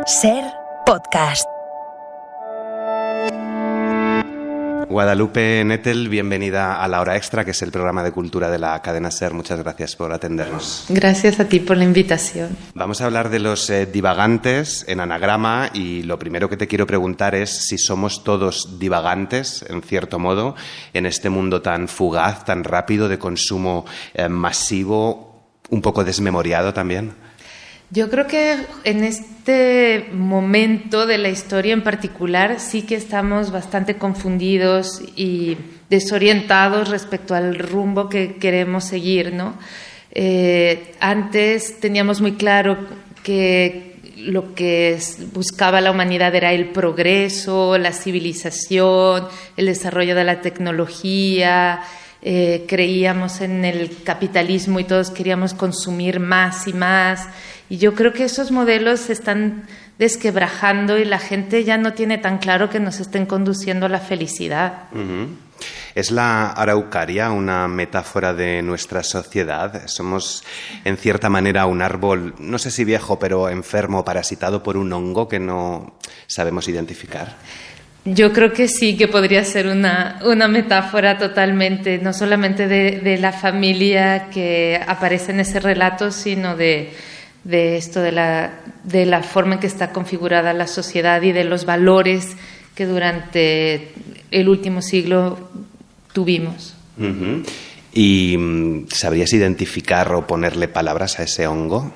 SER Podcast. Guadalupe Nettel, bienvenida a La Hora Extra, que es el programa de cultura de la cadena SER. Muchas gracias por atendernos. Gracias a ti por la invitación. Vamos a hablar de los divagantes en anagrama y lo primero que te quiero preguntar es si somos todos divagantes, en cierto modo, en este mundo tan fugaz, tan rápido, de consumo masivo, un poco desmemoriado también. Yo creo que en este momento de la historia en particular sí que estamos bastante confundidos y desorientados respecto al rumbo que queremos seguir, ¿no? Antes teníamos muy claro que lo que buscaba la humanidad era el progreso, la civilización, el desarrollo de la tecnología. Creíamos en el capitalismo y todos queríamos consumir más y más. Y yo creo que esos modelos se están desquebrajando y la gente ya no tiene tan claro que nos estén conduciendo a la felicidad. Uh-huh. ¿Es la araucaria una metáfora de nuestra sociedad? Somos, en cierta manera, un árbol, no sé si viejo, pero enfermo, parasitado por un hongo que no sabemos identificar. Yo creo que sí, que podría ser una metáfora totalmente, no solamente de la familia que aparece en ese relato, sino de esto, de la forma en que está configurada la sociedad y de los valores que durante el último siglo tuvimos. Uh-huh. ¿Y sabrías identificar o ponerle palabras a ese hongo?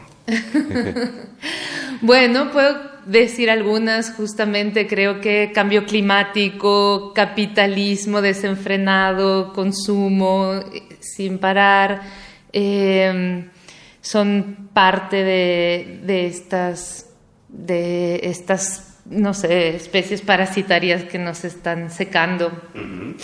Bueno, puedo decir algunas, justamente creo que cambio climático, capitalismo desenfrenado, consumo sin parar, son parte de estas, no sé, especies parasitarias que nos están secando. Uh-huh.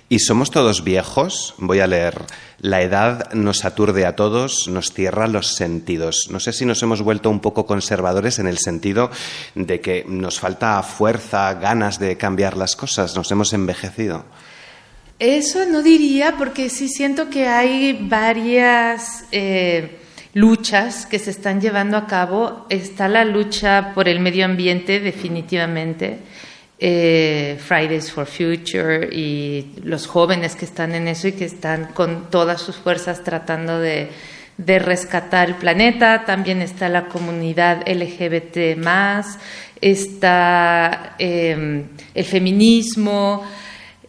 ¿Y somos todos viejos? Voy a leer. La edad nos aturde a todos, nos cierra los sentidos. No sé si nos hemos vuelto un poco conservadores en el sentido de que nos falta fuerza, ganas de cambiar las cosas. Nos hemos envejecido. Eso no diría, porque sí siento que hay varias luchas que se están llevando a cabo. Está la lucha por el medio ambiente, definitivamente. Fridays for Future y los jóvenes que están en eso y que están con todas sus fuerzas tratando de rescatar el planeta. También está la comunidad LGBT+, está el feminismo,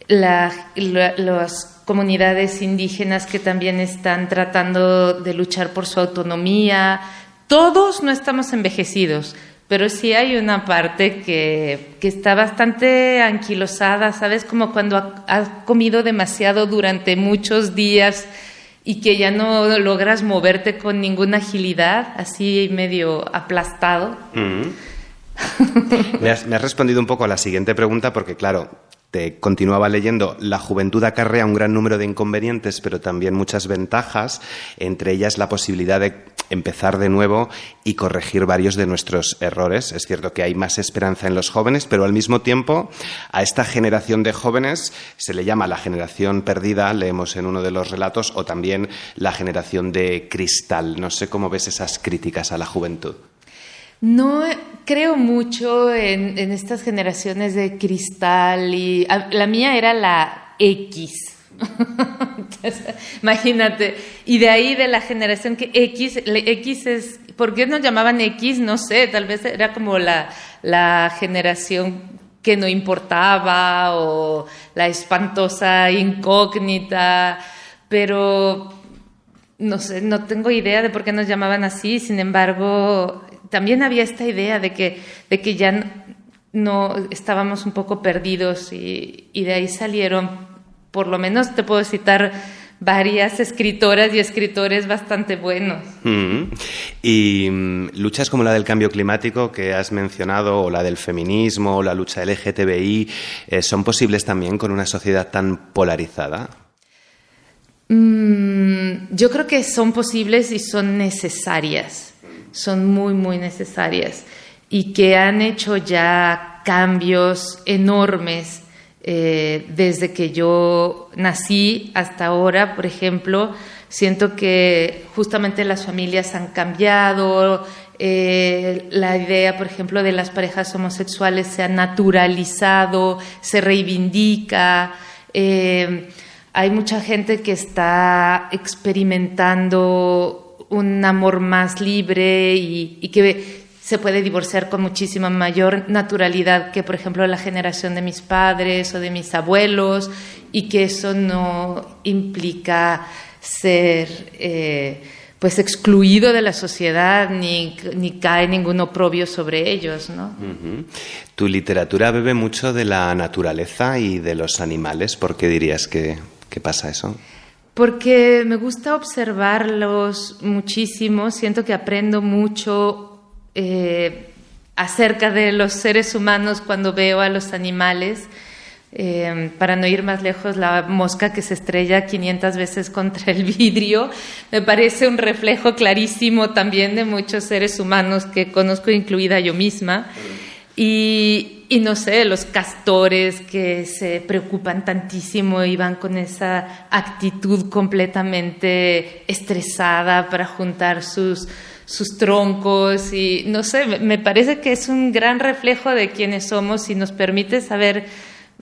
las comunidades indígenas que también están tratando de luchar por su autonomía. Todos no estamos envejecidos, pero sí hay una parte que está bastante anquilosada, ¿sabes? Como cuando has comido demasiado durante muchos días y que ya no logras moverte con ninguna agilidad, así medio aplastado. Mm-hmm. Me has respondido un poco a la siguiente pregunta porque, claro, te continuaba leyendo, la juventud acarrea un gran número de inconvenientes, pero también muchas ventajas, entre ellas la posibilidad de empezar de nuevo y corregir varios de nuestros errores. Es cierto que hay más esperanza en los jóvenes, pero al mismo tiempo a esta generación de jóvenes se le llama la generación perdida, leemos en uno de los relatos, o también la generación de cristal. No sé cómo ves esas críticas a la juventud. No creo mucho en estas generaciones de cristal y la mía era la X. Entonces, imagínate, y de ahí de la generación que X es, ¿por qué nos llamaban X? No sé, tal vez era como la generación que no importaba o la espantosa incógnita, pero no sé, no tengo idea de por qué nos llamaban así. Sin embargo, también había esta idea de que ya no estábamos un poco perdidos y de ahí salieron, por lo menos te puedo citar varias escritoras y escritores bastante buenos. Mm-hmm. Y luchas como la del cambio climático que has mencionado, o la del feminismo, o la lucha LGTBI, ¿son posibles también con una sociedad tan polarizada? Yo creo que son posibles y son necesarias. Son muy, muy necesarias. Y que han hecho ya cambios enormes desde que yo nací hasta ahora. Por ejemplo, siento que justamente las familias han cambiado, la idea, por ejemplo, de las parejas homosexuales se ha naturalizado, se reivindica. Hay mucha gente que está experimentando un amor más libre y que se puede divorciar con muchísima mayor naturalidad que, por ejemplo, la generación de mis padres o de mis abuelos, y que eso no implica ser pues excluido de la sociedad ni cae ningún oprobio sobre ellos, ¿no? Uh-huh. Tu literatura bebe mucho de la naturaleza y de los animales. ¿Por qué dirías que pasa eso? Porque me gusta observarlos muchísimo, siento que aprendo mucho acerca de los seres humanos cuando veo a los animales. Para no ir más lejos, la mosca que se estrella 500 veces contra el vidrio me parece un reflejo clarísimo también de muchos seres humanos que conozco, incluida yo misma. Y no sé, los castores que se preocupan tantísimo y van con esa actitud completamente estresada para juntar sus troncos, y no sé, me parece que es un gran reflejo de quiénes somos y nos permite saber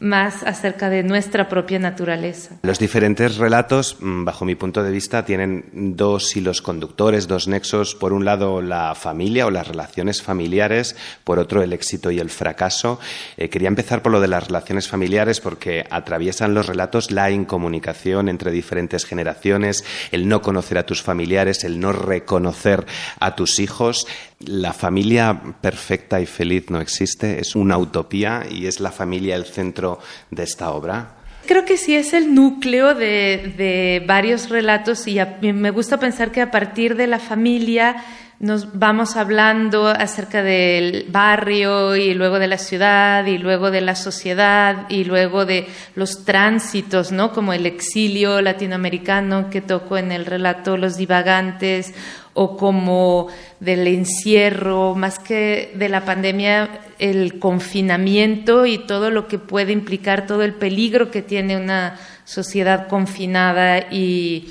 más acerca de nuestra propia naturaleza. Los diferentes relatos, bajo mi punto de vista, tienen dos hilos conductores, dos nexos. Por un lado, la familia o las relaciones familiares, por otro, el éxito y el fracaso. Quería empezar por lo de las relaciones familiares porque atraviesan los relatos la incomunicación entre diferentes generaciones, el no conocer a tus familiares, el no reconocer a tus hijos. La familia perfecta y feliz no existe, es una utopía, y es la familia el centro de esta obra. Creo que sí es el núcleo de varios relatos, y me gusta pensar que a partir de la familia nos vamos hablando acerca del barrio y luego de la ciudad y luego de la sociedad y luego de los tránsitos, ¿no? Como el exilio latinoamericano que toco en el relato Los Divagantes, o como del encierro, más que de la pandemia, el confinamiento y todo lo que puede implicar, todo el peligro que tiene una sociedad confinada y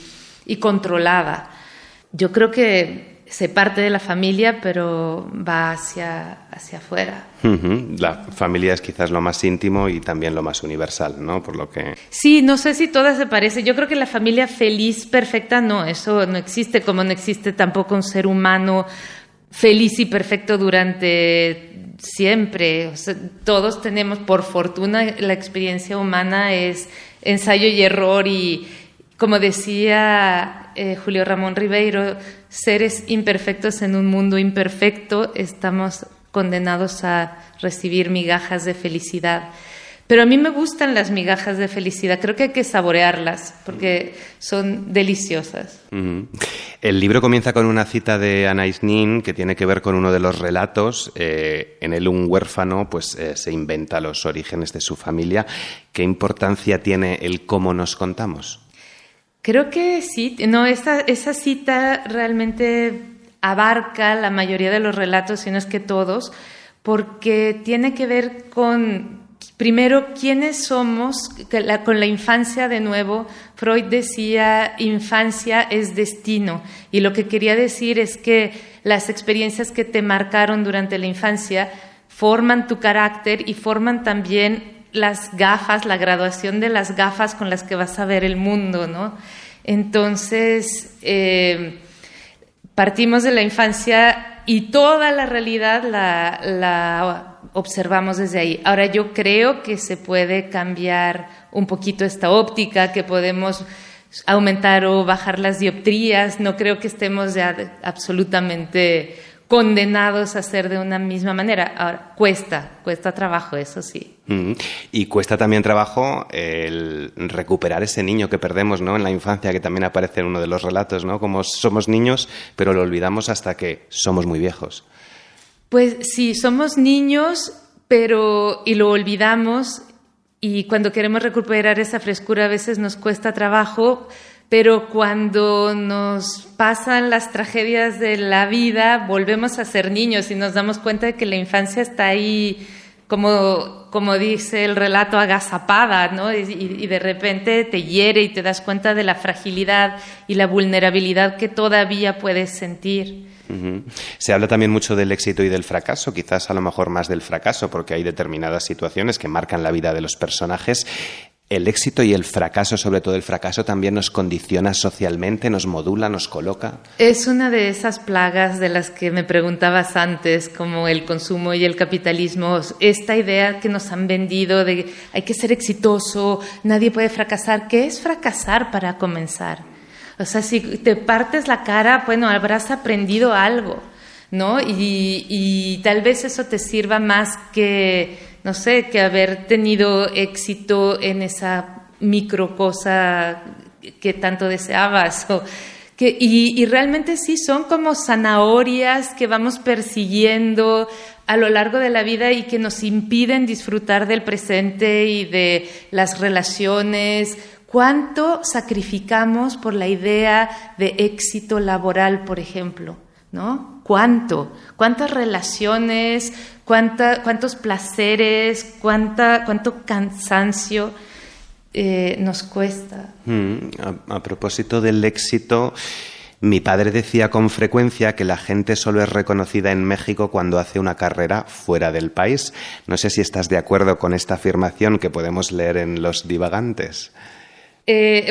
controlada. Yo creo que se parte de la familia, pero va hacia afuera. Uh-huh. La familia es quizás lo más íntimo y también lo más universal, ¿no? Por lo que... Sí, no sé si todas se parecen. Yo creo que la familia feliz, perfecta, no, eso no existe, como no existe tampoco un ser humano feliz y perfecto durante siempre. O sea, todos tenemos, por fortuna, la experiencia humana es ensayo y error, y como decía Julio Ramón Ribeiro, seres imperfectos en un mundo imperfecto, estamos condenados a recibir migajas de felicidad. Pero a mí me gustan las migajas de felicidad, creo que hay que saborearlas porque son deliciosas. Uh-huh. El libro comienza con una cita de Anais Nin que tiene que ver con uno de los relatos. En él un huérfano se inventa los orígenes de su familia. ¿Qué importancia tiene el cómo nos contamos? Creo que sí, no, esa cita realmente abarca la mayoría de los relatos, si no es que todos, porque tiene que ver con, primero, quiénes somos, con la infancia de nuevo. Freud decía, infancia es destino, y lo que quería decir es que las experiencias que te marcaron durante la infancia forman tu carácter y forman también las gafas, la graduación de las gafas con las que vas a ver el mundo, ¿no? Entonces, partimos de la infancia y toda la realidad la observamos desde ahí. Ahora, yo creo que se puede cambiar un poquito esta óptica, que podemos aumentar o bajar las dioptrías. No creo que estemos ya absolutamente condenados a ser de una misma manera. Ahora, cuesta trabajo, eso sí. Y cuesta también trabajo el recuperar ese niño que perdemos, ¿no? En la infancia, que también aparece en uno de los relatos, ¿no? Como somos niños, pero lo olvidamos hasta que somos muy viejos. Pues sí, somos niños, y lo olvidamos, y cuando queremos recuperar esa frescura a veces nos cuesta trabajo. Pero cuando nos pasan las tragedias de la vida, volvemos a ser niños y nos damos cuenta de que la infancia está ahí, como dice el relato, agazapada, ¿no? Y de repente te hiere y te das cuenta de la fragilidad y la vulnerabilidad que todavía puedes sentir. Uh-huh. Se habla también mucho del éxito y del fracaso, quizás a lo mejor más del fracaso, porque hay determinadas situaciones que marcan la vida de los personajes. El éxito y el fracaso, sobre todo el fracaso, también nos condiciona socialmente, nos modula, nos coloca. Es una de esas plagas de las que me preguntabas antes, como el consumo y el capitalismo. Esta idea que nos han vendido de hay que ser exitoso, nadie puede fracasar. ¿Qué es fracasar para comenzar? O sea, si te partes la cara, bueno, habrás aprendido algo, ¿no? Y tal vez eso te sirva más que, no sé, que haber tenido éxito en esa micro cosa que tanto deseabas. Y realmente sí, son como zanahorias que vamos persiguiendo a lo largo de la vida y que nos impiden disfrutar del presente y de las relaciones. ¿Cuánto sacrificamos por la idea de éxito laboral, por ejemplo? ¿No? ¿Cuántas relaciones, cuántos placeres, cuánto cansancio nos cuesta? A propósito del éxito, mi padre decía con frecuencia que la gente solo es reconocida en México cuando hace una carrera fuera del país. No sé si estás de acuerdo con esta afirmación que podemos leer en Los Divagantes.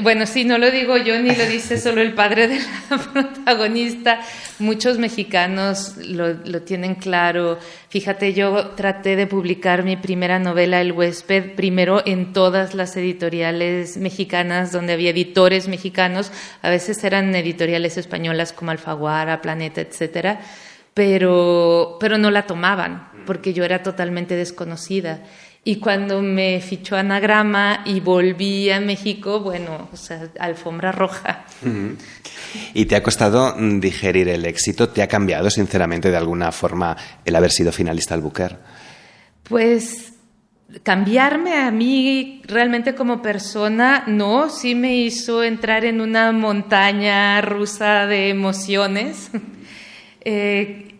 Bueno, sí, no lo digo yo ni lo dice solo el padre de la protagonista. Muchos mexicanos lo tienen claro. Fíjate, yo traté de publicar mi primera novela, El Huésped, primero en todas las editoriales mexicanas donde había editores mexicanos. A veces eran editoriales españolas como Alfaguara, Planeta, etcétera, pero no la tomaban porque yo era totalmente desconocida. Y cuando me fichó Anagrama y volví a México, bueno, o sea, alfombra roja. Uh-huh. ¿Y te ha costado digerir el éxito? ¿Te ha cambiado, sinceramente, de alguna forma el haber sido finalista al Booker? Pues cambiarme a mí realmente como persona, no, sí me hizo entrar en una montaña rusa de emociones.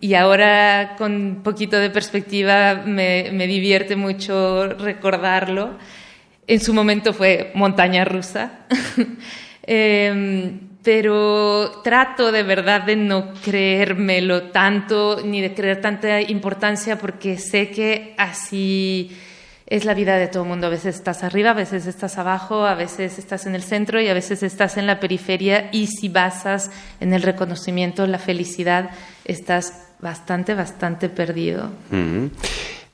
Y ahora con un poquito de perspectiva me divierte mucho recordarlo. En su momento fue montaña rusa, pero trato de verdad de no creérmelo tanto ni de creer tanta importancia porque sé que así es la vida de todo el mundo. A veces estás arriba, a veces estás abajo, a veces estás en el centro y a veces estás en la periferia, y si basas en el reconocimiento, la felicidad, estás bastante perdido. Mm-hmm.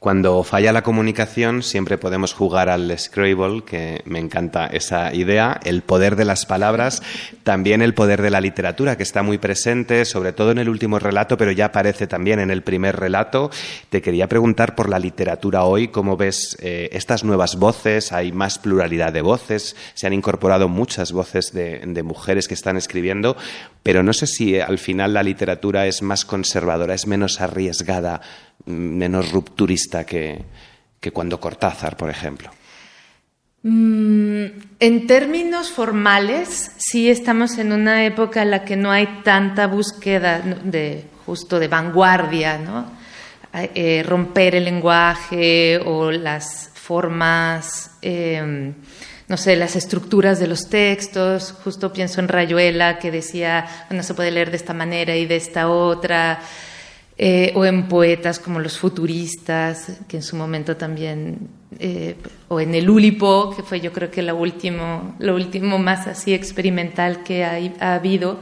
Cuando falla la comunicación siempre podemos jugar al Scrabble, que me encanta esa idea, el poder de las palabras, también el poder de la literatura, que está muy presente, sobre todo en el último relato, pero ya aparece también en el primer relato. Te quería preguntar por la literatura hoy, ¿cómo ves estas nuevas voces? Hay más pluralidad de voces, se han incorporado muchas voces de mujeres que están escribiendo, pero no sé si al final la literatura es más conservadora, es menos arriesgada, menos rupturista que cuando Cortázar, por ejemplo. En términos formales, sí estamos en una época en la que no hay tanta búsqueda justo de vanguardia, ¿no? Romper el lenguaje o las formas, no sé, las estructuras de los textos. Justo pienso en Rayuela, que decía, bueno, se puede leer de esta manera y de esta otra. O en poetas como los futuristas, que en su momento también, o en el Úlipo, que fue yo creo que lo último más así experimental que ha habido.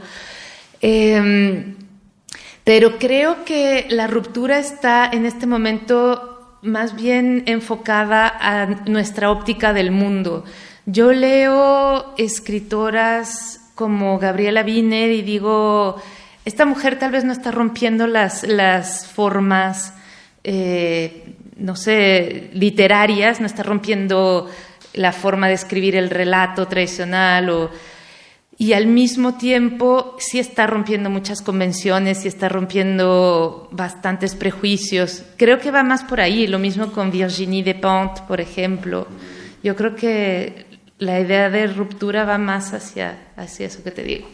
Pero creo que la ruptura está en este momento más bien enfocada a nuestra óptica del mundo. Yo leo escritoras como Gabriela Wiener y digo, esta mujer tal vez no está rompiendo las formas, no sé, literarias, no está rompiendo la forma de escribir el relato tradicional, y al mismo tiempo sí está rompiendo muchas convenciones, sí está rompiendo bastantes prejuicios. Creo que va más por ahí, lo mismo con Virginie Despentes, por ejemplo. Yo creo que la idea de ruptura va más hacia eso que te digo.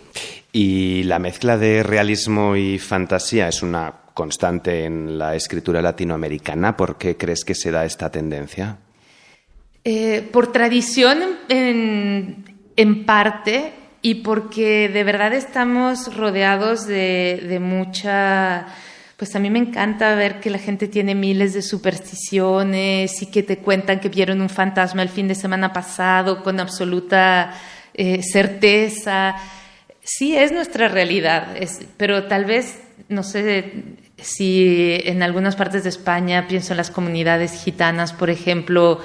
Y la mezcla de realismo y fantasía es una constante en la escritura latinoamericana. ¿Por qué crees que se da esta tendencia? Por tradición, en parte, y porque de verdad estamos rodeados de mucha... Pues a mí me encanta ver que la gente tiene miles de supersticiones y que te cuentan que vieron un fantasma el fin de semana pasado con absoluta certeza. Sí, es nuestra realidad, pero tal vez, no sé si en algunas partes de España, pienso en las comunidades gitanas, por ejemplo,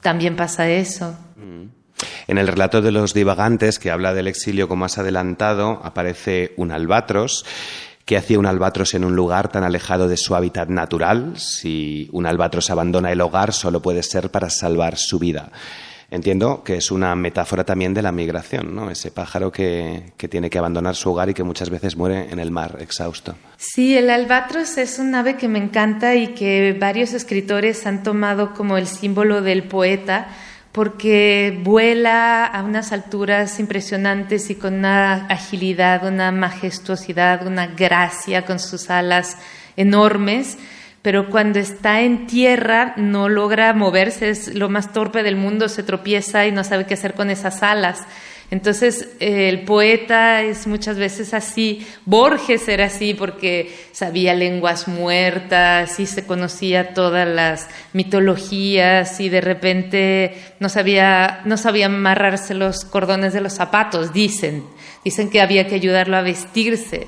también pasa eso. En el relato de los divagantes, que habla del exilio como más adelantado, aparece un albatros. ¿Qué hacía un albatros en un lugar tan alejado de su hábitat natural? Si un albatros abandona el hogar, solo puede ser para salvar su vida. Entiendo que es una metáfora también de la migración, ¿no? Ese pájaro que tiene que abandonar su hogar y que muchas veces muere en el mar, exhausto. Sí, el albatros es un ave que me encanta y que varios escritores han tomado como el símbolo del poeta, porque vuela a unas alturas impresionantes y con una agilidad, una majestuosidad, una gracia con sus alas enormes, pero cuando está en tierra no logra moverse, es lo más torpe del mundo, se tropieza y no sabe qué hacer con esas alas. Entonces el poeta es muchas veces así. Borges era así porque sabía lenguas muertas y se conocía todas las mitologías y de repente no sabía amarrarse los cordones de los zapatos, dicen que había que ayudarlo a vestirse.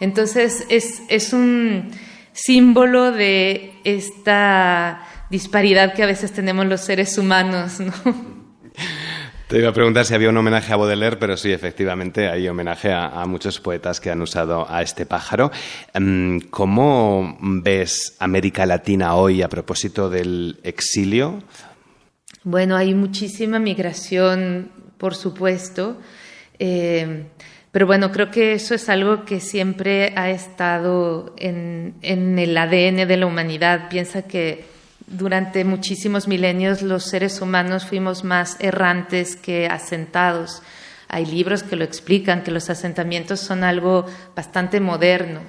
Entonces es un símbolo de esta disparidad que a veces tenemos los seres humanos, ¿no? Te iba a preguntar si había un homenaje a Baudelaire, pero sí, efectivamente, hay homenaje a muchos poetas que han usado a este pájaro. ¿Cómo ves América Latina hoy a propósito del exilio? Bueno, hay muchísima migración, por supuesto, pero bueno, creo que eso es algo que siempre ha estado en el ADN de la humanidad. Piensa que durante muchísimos milenios los seres humanos fuimos más errantes que asentados. Hay libros que lo explican, que los asentamientos son algo bastante moderno.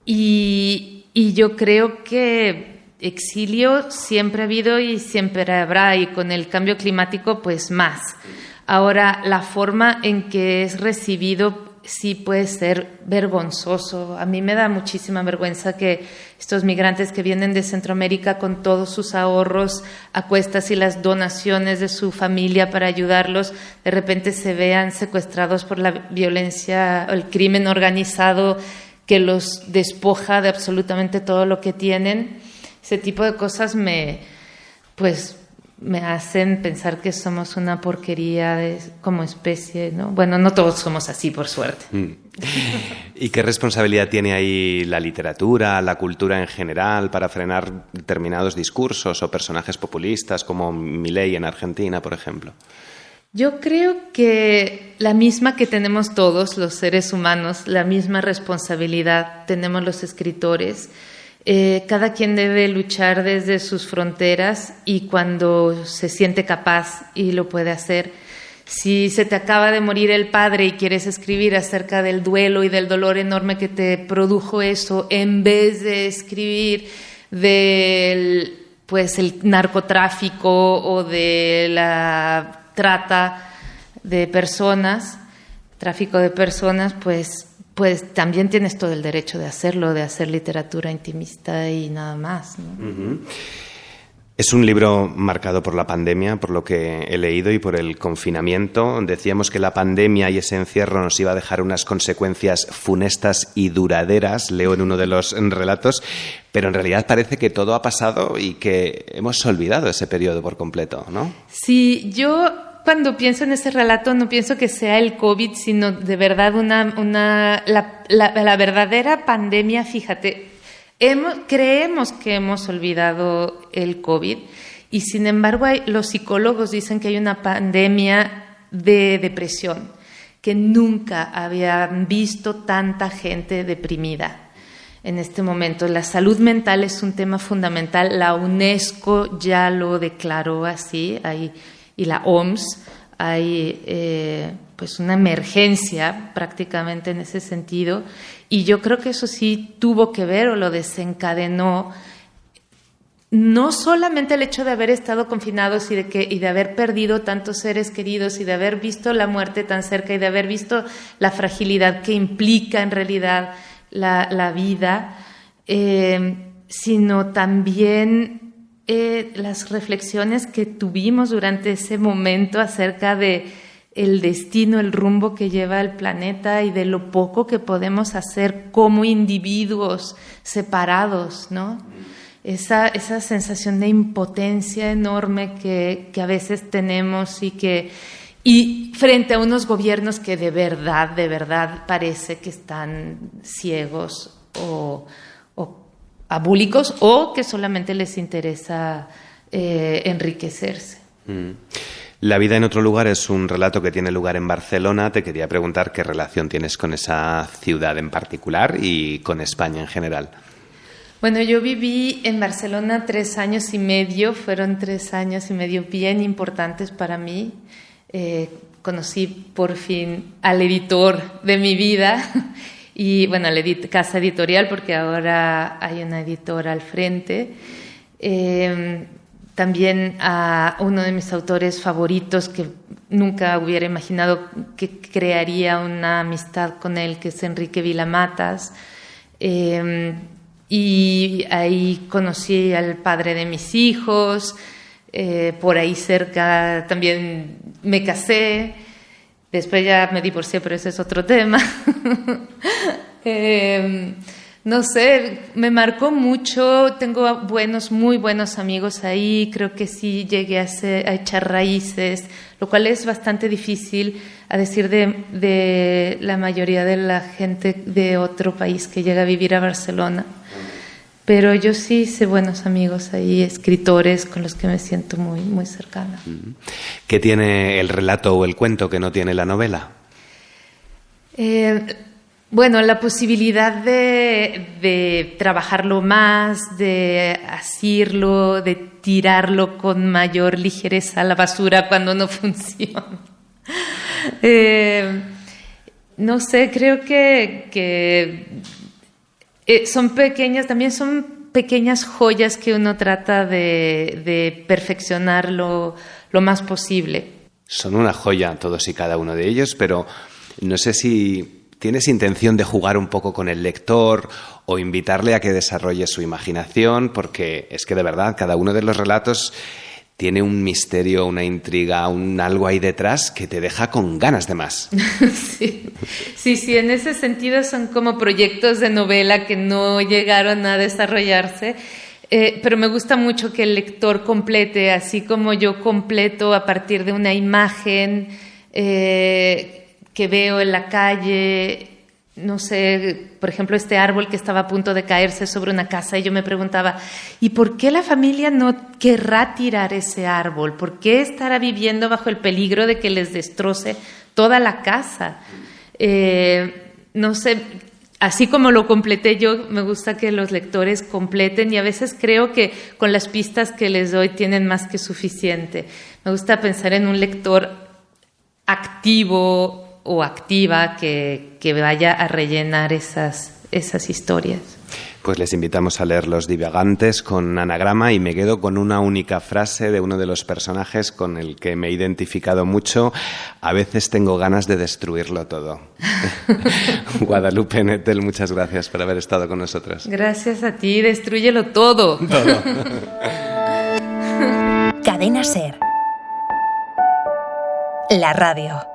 Y yo creo que exilio siempre ha habido y siempre habrá, y con el cambio climático pues más. Ahora, la forma en que es recibido sí puede ser vergonzoso. A mí me da muchísima vergüenza que estos migrantes que vienen de Centroamérica con todos sus ahorros a cuestas y las donaciones de su familia para ayudarlos, de repente se vean secuestrados por la violencia o el crimen organizado que los despoja de absolutamente todo lo que tienen. Ese tipo de cosas me hacen pensar que somos una porquería como especie, ¿no? Bueno, no todos somos así, por suerte. ¿Y qué responsabilidad tiene ahí la literatura, la cultura en general, para frenar determinados discursos o personajes populistas como Milei en Argentina, por ejemplo? Yo creo que la misma que tenemos todos los seres humanos, la misma responsabilidad tenemos los escritores. Cada quien debe luchar desde sus fronteras y cuando se siente capaz y lo puede hacer. Si se te acaba de morir el padre y quieres escribir acerca del duelo y del dolor enorme que te produjo eso, en vez de escribir del el narcotráfico o de la trata de personas, tráfico de personas, pues también tienes todo el derecho de hacerlo, de hacer literatura intimista y nada más, ¿no? Uh-huh. Es un libro marcado por la pandemia, por lo que he leído, y por el confinamiento. Decíamos que la pandemia y ese encierro nos iba a dejar unas consecuencias funestas y duraderas, leo en uno de los relatos, pero en realidad parece que todo ha pasado y que hemos olvidado ese periodo por completo, ¿no? Sí, yo cuando pienso en ese relato no pienso que sea el COVID, sino de verdad la verdadera pandemia. Fíjate, creemos que hemos olvidado el COVID y sin embargo los psicólogos dicen que hay una pandemia de depresión, que nunca habían visto tanta gente deprimida. En este momento la salud mental es un tema fundamental, la UNESCO ya lo declaró así, y la OMS, hay una emergencia prácticamente en ese sentido, y yo creo que eso sí tuvo que ver o lo desencadenó no solamente el hecho de haber estado confinados y de haber perdido tantos seres queridos y de haber visto la muerte tan cerca y de haber visto la fragilidad que implica en realidad la vida, sino también las reflexiones que tuvimos durante ese momento acerca de el destino, el rumbo que lleva el planeta y de lo poco que podemos hacer como individuos separados, ¿no? Esa sensación de impotencia enorme que a veces tenemos y frente a unos gobiernos que de verdad parece que están ciegos o abúlicos o que solamente les interesa enriquecerse. La vida en otro lugar es un relato que tiene lugar en Barcelona. Te quería preguntar qué relación tienes con esa ciudad en particular y con España en general. Bueno, yo viví en Barcelona 3 años y medio, fueron 3 años y medio bien importantes para mí. Conocí por fin al editor de mi vida y, bueno, a la casa editorial, porque ahora hay una editora al frente. También a uno de mis autores favoritos que nunca hubiera imaginado que crearía una amistad con él, que es Enrique Vila-Matas. Y ahí conocí al padre de mis hijos, por ahí cerca también me casé, después ya me divorcié, pero ese es otro tema. No sé, me marcó mucho, tengo muy buenos amigos ahí, creo que sí llegué a echar raíces, lo cual es bastante difícil a decir de la mayoría de la gente de otro país que llega a vivir a Barcelona. Pero yo sí hice buenos amigos ahí, escritores con los que me siento muy cercana. ¿Qué tiene el relato o el cuento que no tiene la novela? Bueno, la posibilidad de trabajarlo más, de asirlo, de tirarlo con mayor ligereza a la basura cuando no funciona. No sé, creo que son pequeñas joyas que uno trata de perfeccionar lo más posible. Son una joya todos y cada uno de ellos, pero no sé si ¿tienes intención de jugar un poco con el lector o invitarle a que desarrolle su imaginación? Porque es que de verdad cada uno de los relatos tiene un misterio, una intriga, algo ahí detrás que te deja con ganas de más. Sí, en ese sentido son como proyectos de novela que no llegaron a desarrollarse, pero me gusta mucho que el lector complete, así como yo completo a partir de una imagen que veo en la calle. No sé, por ejemplo, este árbol que estaba a punto de caerse sobre una casa, y yo me preguntaba, ¿y por qué la familia no querrá tirar ese árbol? ¿Por qué estará viviendo bajo el peligro de que les destroce toda la casa? No sé, así como lo completé yo, me gusta que los lectores completen, y a veces creo que con las pistas que les doy tienen más que suficiente. Me gusta pensar en un lector activo o activa que vaya a rellenar esas historias. Pues les invitamos a leer Los Divagantes con Anagrama, y me quedo con una única frase de uno de los personajes con el que me he identificado mucho: a veces tengo ganas de destruirlo todo. Guadalupe Nettel, muchas gracias por haber estado con nosotros. Gracias a ti, destrúyelo todo. Cadena SER, la radio.